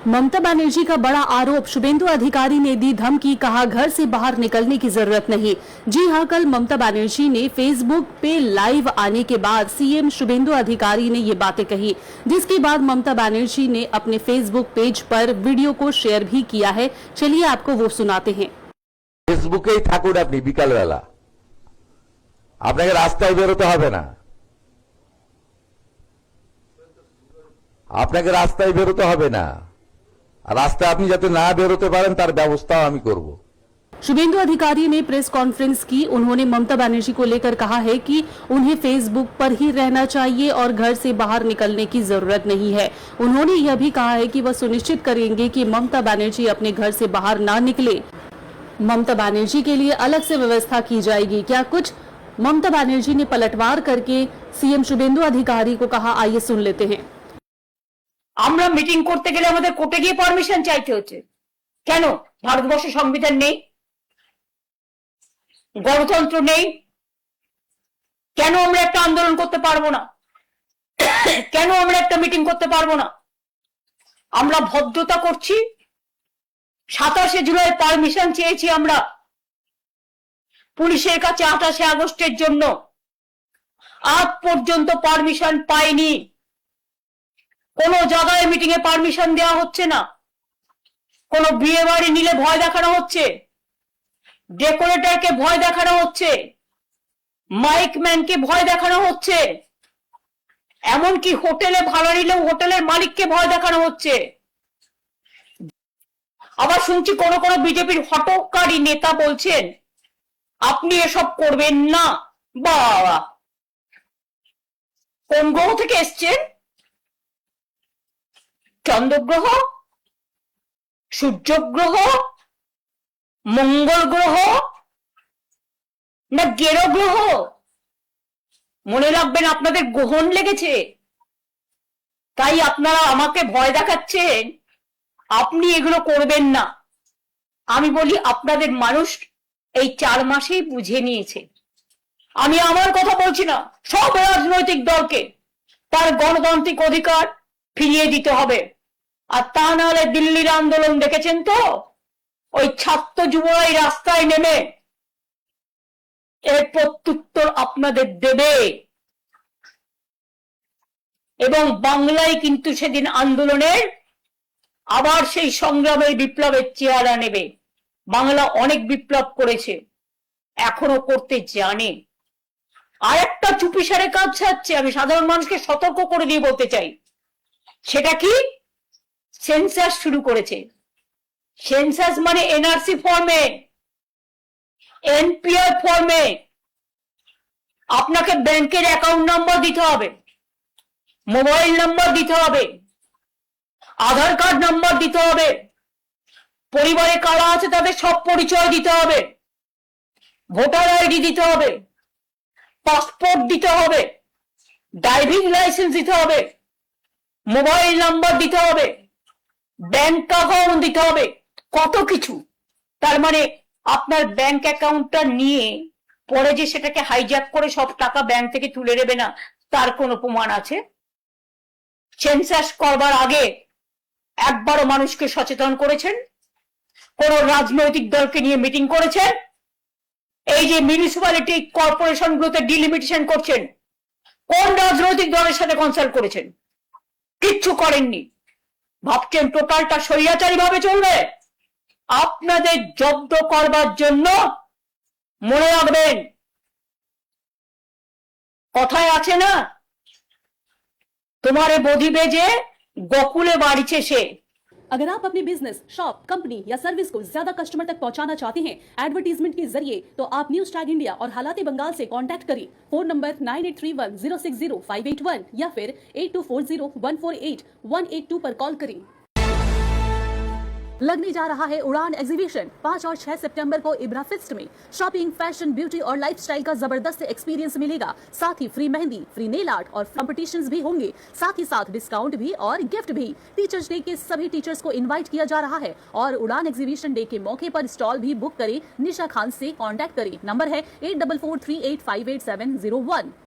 ममता बनर्जी का बड़ा आरोप, शुभेंदु अधिकारी ने दी धमकी, कहा घर से बाहर निकलने की जरूरत नहीं। जी हां, कल ममता बनर्जी ने फेसबुक पे लाइव आने के बाद सीएम शुभेंदु अधिकारी ने ये बातें कही, जिसके बाद ममता बनर्जी ने अपने फेसबुक पेज पर वीडियो को शेयर भी किया है। चलिए आपको वो सुनाते हैं। फेसबुकेই থাকুন আপনি বিকালবেলা, আপনাকে রাস্তায় বেরোতে হবে না, আপনাকে রাস্তায় বেরোতে হবে না, রাস্তায় আপনি যাতে না বেরোতে পারেন তার ব্যবস্থা আমি করব। शुभेंदु अधिकारी ने प्रेस कॉन्फ्रेंस की। उन्होंने ममता बनर्जी को लेकर कहा है कि उन्हें फेसबुक पर ही रहना चाहिए और घर से बाहर निकलने की जरूरत नहीं है। उन्होंने यह भी कहा है कि वह सुनिश्चित करेंगे कि ममता बनर्जी अपने घर से बाहर ना निकले। ममता बनर्जी के लिए अलग से व्यवस्था की जाएगी। क्या कुछ ममता बनर्जी ने पलटवार करके सीएम शुभेंदु अधिकारी को कहा, आइए सुन लेते हैं। আমরা মিটিং করতে গেলে আমাদের কোর্টে গিয়ে পারমিশন চাইতে হচ্ছে কেন? ভারতবর্ষে সংবিধান নেই, গণতন্ত্র নেই, কেন আমরা একটা আন্দোলন করতে পারবো না? কেন আমরা একটা মিটিং করতে পারবো না? আমরা ভদ্রতা করছি। 27শে জুলাই পারমিশন চেয়েছি আমরা পুলিশের কাছে 28শে আগস্টের জন্য, আজ পর্যন্ত পারমিশন পাইনি। কোন জায়গায় মিটিং এ পারমিশন দেওয়া হচ্ছে না। কোন বিয়ে বাড়ি নিলে ভয় দেখানো হচ্ছে, ডেকোরেটরকে ভয় দেখানো হচ্ছে, মাইক ম্যানকে ভয় দেখানো হচ্ছে, এমনকি হোটেলে ভাড়া নিলেও হোটেলের মালিককে ভয় দেখানো হচ্ছে। আবার শুনছি কোন কোন বিজেপির হটকারী নেতা বলছেন আপনি এসব করবেন না। বাবা, কোন গ্রহ থেকে এসছেন? চন্দ্রগ্রহ, সূর্য গ্রহ, মঙ্গল গ্রহ না গেরো গ্রহ? মনে রাখবেন আপনাদের গ্রহণ লেগেছে, তাই আপনারা আমাকে ভয় দেখাচ্ছেন আপনি এগুলো করবেন না। আমি বলি আপনাদের মানুষ এই 4 মাসেই বুঝে নিয়েছে। আমি আমার কথা বলছি না, সব রাজনৈতিক দলকে তার গণতান্ত্রিক অধিকার ফিরিয়ে দিতে হবে। আর তা নাহলে দিল্লির আন্দোলন দেখেছেন তো, ওই ছাত্র যুবরাই রাস্তায় নেমে এর প্রত্যুত্তর আপনাদের দেবে। এবং বাংলায় কিন্তু সেদিন আন্দোলনের আবার সেই সংগ্রামের বিপ্লবের চেহারা নেবে। বাংলা অনেক বিপ্লব করেছে, এখনো করতে জানে। আর একটা চুপিসারে কাজ ছাড়ছে, আমি সাধারণ মানুষকে সতর্ক করে দিয়ে বলতে চাই। সেটা কি? সেন্সাস শুরু করেছে। সেন্সাস মানে এনআরসি ফর্মে, এনপিআর ফর্মে আপনাকে ব্যাংকের অ্যাকাউন্ট নাম্বার দিতে হবে, মোবাইল নাম্বার দিতে হবে, আধার কার্ড নাম্বার দিতে হবে, পরিবারে কারা আছে তাদের সব পরিচয় দিতে হবে, ভোটার আইডি দিতে হবে, পাসপোর্ট দিতে হবে, ড্রাইভিং লাইসেন্স দিতে হবে, মোবাইল নাম্বার দিতে হবে, ব্যাংক অ্যাকাউন্ট দিতে হবে, কত কিছু। তার মানে আপনার ব্যাংক অ্যাকাউন্টটা নিয়ে পরে যে সেটাকে হাইজ্যাক করে সব টাকা ব্যাংক থেকে তুলে নেবে না, তার কোনো প্রমাণ আছে? সেন্সাস করবার আগে একবারও মানুষকে সচেতন করেছেন? কোন রাজনৈতিক দলকে নিয়ে মিটিং করেছেন? এই যে মিউনিসিপ্যালিটি কর্পোরেশন গুলোতে ডিলিমিটেশন করছেন, কোন রাজনৈতিক দলের সাথে কনসাল্ট করেছেন? কিচ্ছু করেননি। ভাবছেন টোটালটা স্বৈরাচারী ভাবে চলবে? আপনাদের জব্দ করবার জন্য মনে রাখবেন, কথায় আছে না, তোমারে বধিবে যে গোকুলে বাড়িছে সে। अगर आप अपने बिजनेस, शॉप, कंपनी या सर्विस को ज्यादा कस्टमर तक पहुंचाना चाहते हैं एडवर्टीजमेंट के जरिए, तो आप न्यूज टैग इंडिया और हालाते बंगाल से कांटेक्ट करें। फोन नंबर 9831060581 या फिर 8240148182 पर कॉल करें। लगने जा रहा है उड़ान एग्जीबिशन। 5 और 6 सितंबर को इब्रा फिस्ट में शॉपिंग, फैशन, ब्यूटी और लाइफस्टाइल का जबरदस्त एक्सपीरियंस मिलेगा। साथ ही free mehndi, free nail art और कॉम्पिटिशन्स भी होंगे। साथ ही साथ डिस्काउंट भी और गिफ्ट भी। टीचर्स डे के सभी टीचर्स को इनवाइट किया जा रहा है और उड़ान एग्जीबिशन डे के मौके पर स्टॉल भी बुक करें। निशा खान से कॉन्टैक्ट करें। नंबर है 8443858701।